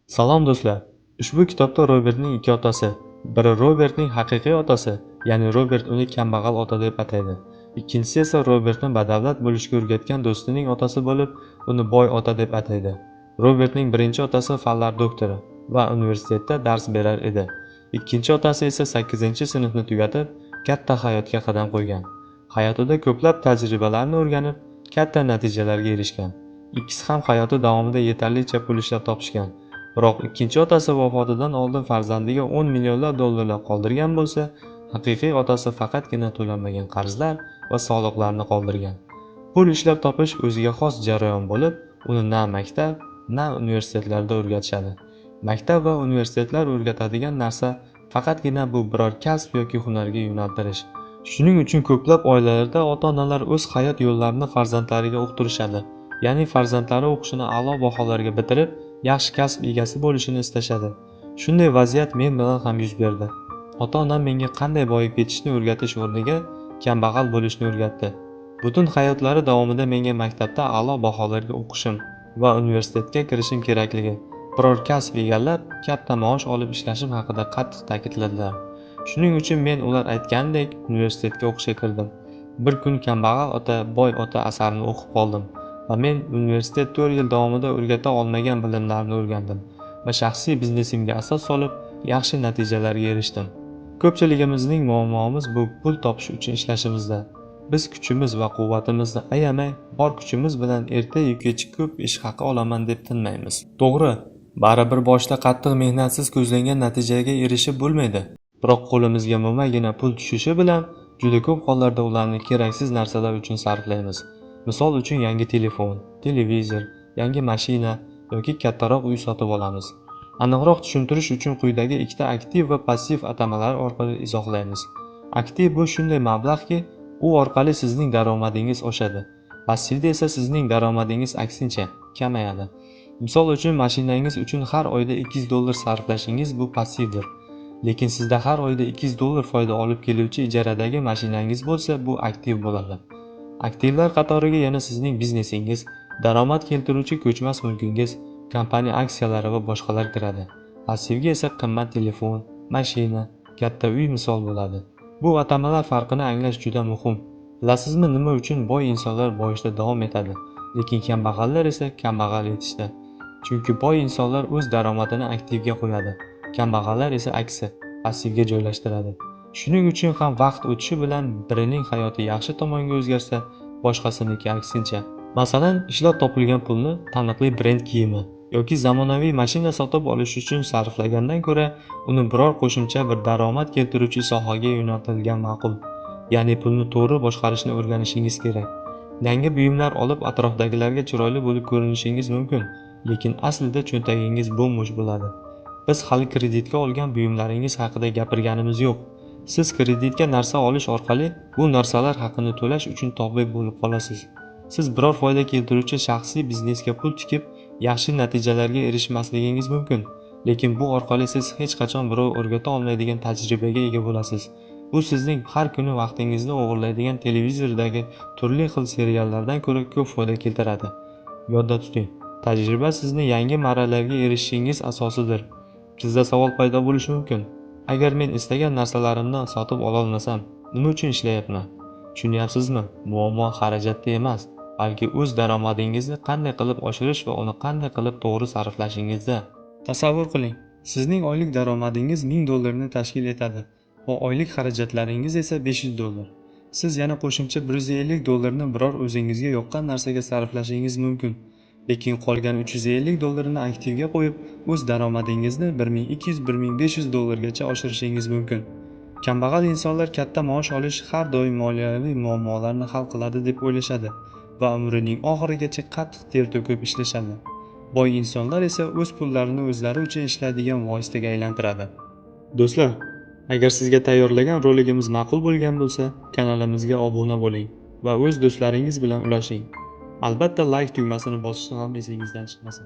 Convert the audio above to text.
Salom do'stlar. Ushbu kitobda Robertning ikki otasi, biri Robertning haqiqiy otasi, ya'ni Robert uni kambag'al ota deb ataydi. Ikkinchisi esa Robertni badavlat bo'lishga o'rgatgan do'stining otasi bo'lib, uni boy ota deb ataydi. Robertning birinchi otasi fanlar doktori va universitetda dars berar edi. Ikkinchi otasi esa 8-sinfni tugatib, katta hayotga qadam qo'ygan. Hayotida ko'plab tajribalarni o'rganib, katta natijalarga erishgan. Ikkisi ham hayoti davomida yetarlicha pul ishlab topishgan. Biroq ikkinchi otasi vafotidan oldin farzandiga 10 millionlab dollarlar qoldirgan bo'lsa, haqiqiy otasi faqatgina to'lanmagan qarzlar va soliqlarni qoldirgan. Pul ishlab topish o'ziga xos jarayon bo'lib, uni na maktab, na universitetlarda o'rgatishadi. Maktab va universitetlar o'rgatadigan narsa faqatgina bu biror kasb yoki hunarga yo'naltirish. Shuning uchun ko'plab oilalarda ota-onalar o'z hayot yo'llarini farzandlariga uqtirishadi. Ya'ni farzandlari o'qishini a'lo baholarga bitirib, yaxshi kasb egasi bo'lishini istashadi. Shunday vaziyat men bilan ham yuz berdi. Ota-onam menga qanday boyib ketishni o'rgatish o'rniga kambag'al bo'lishni o'rgatdi. Butun hayotlari davomida menga maktabda a'lo baholarga o'qishim va universitetga kirishim kerakligi, biror kasb egallab, katta maosh olib ishlashim haqida qattiq ta'kidladilar. Shuning uchun men ular aytganidek universitetga o'qishga kirdim. Bir kun Kambag'al ota, boy ota asarini o'qib qoldim va men universitet 4 yil davomida o'rgata olmagan bilimlarni o'rgandim va shaxsiy biznesimga asos solib, yaxshi natijalarga erishdim. Ko'pchiligimizning muammomiz bu pul topish uchun ishlashimizda. Biz kuchimiz va quvvatimizni ayamay, bor kuchimiz bilan erta-yu kech ko'p ish haqi olaman deb tinmaymiz. To'g'ri, baribir boshda qattiq mehnatsiz ko'zlangan natijaga erishib bo'lmaydi. Biroq qo'limizga mo'magina pul tushishi bilan juda ko'p hollarda ularni keraksiz narsalar uchun sarflaymiz. Misol uchun yangi telefon, televizor, yangi mashina yoki kattaroq uy sotib olamiz. Aniqroq tushuntirish uchun quyidagi ikkita aktiv va passiv atamalar orqali izohlaymiz. Aktiv bu shunday mablag'ki, u orqali sizning daromadingiz oshadi. Passivda esa sizning daromadingiz aksincha kamayadi. Misol uchun mashinangiz uchun har oyda 200 dollar sarflashingiz bu passivdir. Lekin sizda har oyda 200 dollar foyda olib keluvchi ijaradagi mashinangiz bo'lsa, bu aktiv bo'ladi. Aktivlar qatoriga yana sizning biznesingiz, daromad keltiruvchi ko'chmas mulkingiz, kompaniya aksiyalari va boshqalar kiradi. Passivga esa qimmat telefon, mashina, katta uy misol bo'ladi. Bu atamalar farqini anglash juda muhim. Bilasizmi, nima uchun boy insonlar boyishda davom etadi, lekin kambag'allar esa kambag'al etishda? Chunki boy insonlar o'z daromadini aktivga qo'yadi, kambag'allar esa aksi, passivga joylashtiradi. Shuning uchun ham vaqt o'tishi bilan birining hayoti yaxshi tomonga o'zgarsa, boshqasiniki aksincha. Masalan, ishlab topilgan pulni taniqli brend kiyimi yoki zamonaviy mashina sotib olish uchun sarflagandan ko'ra, uni biror qo'shimcha bir daromad keltiruvchi sohaga yo'naltirgan ma'qul. Ya'ni pulni to'g'ri boshqarishni o'rganishingiz kerak. Yangi buyumlar olib atrofdagilarga chiroyli bo'lib ko'rinishingiz mumkin, lekin aslida cho'ntagingiz bo'm-bo'sh bo'ladi. Biz hali kreditga olgan buyumlaringiz haqida gapirganimiz yo'q. Siz kreditga narsa olish orqali bu narsalar haqini to'lash uchun tabib bo'lib qolasiz. Siz biror foyda keltiruvchi shaxsiy biznesga pul tikib, yaxshi natijalarga erishmasligingiz mumkin, lekin bu orqali siz hech qachon birov o'rgata olmaydigan tajribaga ega bo'lasiz. Bu sizning har kuni vaqtingizni o'g'irlaydigan televizordagi turli xil seriallardan ko'ra ko'p foyda keltiradi. Yodda tuting, tajriba sizni yangi marralarga erishishingiz asosidir. Sizda savol paydo bo'lishi mumkin. Agar men istagan narsalarimni sotib ola olmasam, nima uchun ishlayapman? Tushunyapsizmi? Muammo xarajatda emas, balki o'z daromadingizni qanday qilib oshirish va uni qanday qilib to'g'ri sarflashingizda. Tasavvur qiling, sizning oylik daromadingiz 1000 dollarni tashkil etadi va oylik xarajatlaringiz esa 500 dollar. Siz yana qo'shimcha 150 dollarni biror o'zingizga yoqqan narsaga sarflashingiz mumkin. Lekin qolgan 350 dollarni aktivga qo'yib, o'z daromadingizni 1200-1500 dollargacha oshirishingiz mumkin. Kambag'al insonlar katta maosh olish har doim moliyaviy muammolarni hal qiladi deb o'ylashadi va umrining oxirigacha qattiq ter to'kib ishlashadi. Boy insonlar esa o'z pullarini o'zlari uchun ishlaydigan vositaga aylantiradi. Do'stlar, agar sizga tayyorlagan roligimiz ma'qul bo'lgan bo'lsa, kanalimizga obuna bo'ling va o'z do'stlaringiz bilan ulashing. Albatta like tugmasini bosishni ham esingizdan chiqmasin.